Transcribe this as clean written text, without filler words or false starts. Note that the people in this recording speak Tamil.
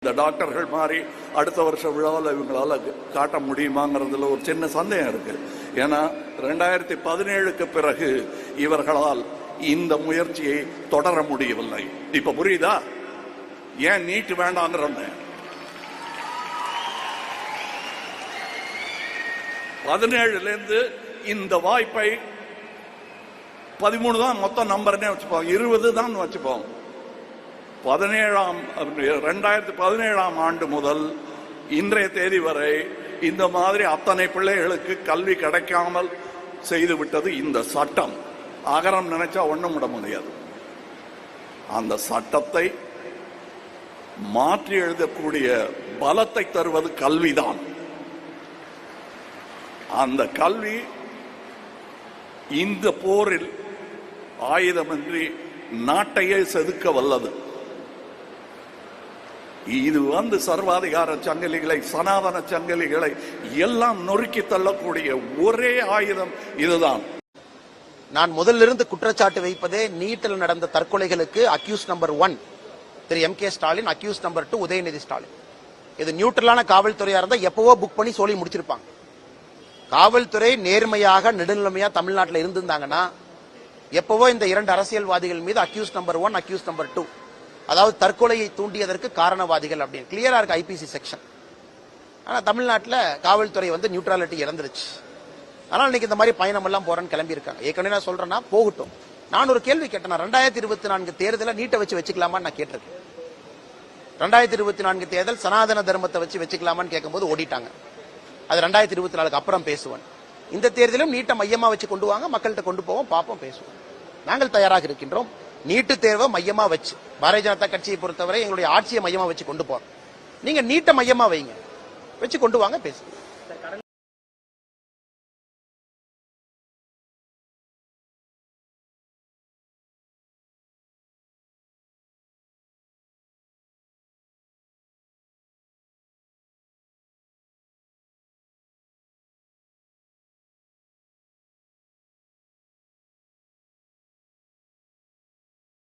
இந்த டாக்டர்கள் மாதிரி அடுத்த வருஷ விழாவில் இவங்களால காட்ட முடியுமாங்கிறதுல ஒரு சின்ன சந்தேகம் இருக்கு. ஏன்னா 2017க்கு பிறகு இவர்களால் இந்த முயற்சியை தொடர முடியவில்லை. இப்ப புரியுதா ஏன் நீட் வேண்டாங்கிற 17லேருந்து இந்த வாய்ப்பை 13 தான் மொத்தம் நம்பர்னே வச்சுப்போம், 20 தான் வச்சுப்போம். 2017ஆம் ஆண்டு முதல் இன்றைய தேதி வரை இந்த மாதிரி அத்தனை பிள்ளைகளுக்கு கல்வி கிடைக்காமல் செய்து விட்டது இந்த சட்டம். அகரம் நினைச்சா ஒண்ணும் விட முடியாது. அந்த சட்டத்தை மாற்றி எழுதக்கூடிய பலத்தை தருவது கல்விதான். அந்த கல்வி இந்த போரில் ஆயுதமின்றி நாட்டையே செதுக்க வல்லது. இது சர்வாதிகார சங்கிலிகளை, சனாதன சங்கிலிகளை எல்லாம் நொறுக்கி தள்ளக்கூடிய ஒரே ஆயுதம் இதுதான். நான் முதலிருந்து குற்றச்சாட்டு வைப்பதே நீட்டில் நடந்த தற்கொலைகளுக்கு accused number 1 Thiru M.K. Stalin, accused number 2 Udhayanidhi Stalin. இது நியூட்ரலான காவல்துறையா இருந்தா எப்பவோ புக் பண்ணி சொல்லி முடிச்சிருப்பாங்க. காவல்துறை நேர்மையாக நெடுநிலைமையா தமிழ்நாட்டில் இருந்திருந்தாங்கன்னா எப்பவோ இந்த 2 அரசியல்வாதிகள் மீது அக்யூஸ் நம்பர் 1, அக்யூஸ் நம்பர் 2, அதாவது தற்கொலையை தூண்டியதற்கு காரணவாதிகள் அப்படின்னு கிளியரா இருக்கு IPC செக்ஷன். ஆனா தமிழ்நாட்டில் காவல்துறை நியூட்ரலிட்டி இறந்துருச்சு. அதனால இன்னைக்கு இந்த மாதிரி பயணம் எல்லாம் போறேன்னு கிளம்பி இருக்காங்க. ஏற்கனவே நான் சொல்றேன்னா போகட்டும். நான் ஒரு கேள்வி கேட்டேன், 2024 தேர்தலை நீட்டை வச்சு வச்சுக்கலாமான்னு நான் கேட்டிருக்கேன். 2024 தேர்தல் சனாதன தர்மத்தை வச்சுக்கலாமான்னு கேட்கும்போது ஓடிட்டாங்க. அது 2024க்கு அப்புறம் பேசுவேன். இந்த தேர்தலும் நீட்டை மையமா வச்சு கொண்டு வாங்க, மக்கள்கிட்ட கொண்டு போவோம், பார்ப்போம், பேசுவோம். நாங்கள் தயாராக இருக்கின்றோம். நீட்டு தேர்வை மையமா வச்சு பாரதிய ஜனதா கட்சியை பொறுத்தவரை எங்களுடைய ஆட்சியை மையமா வச்சு கொண்டு போறோம். நீங்க நீட்டை மையமா வைங்க, வச்சு கொண்டு வாங்க, பேசுங்க.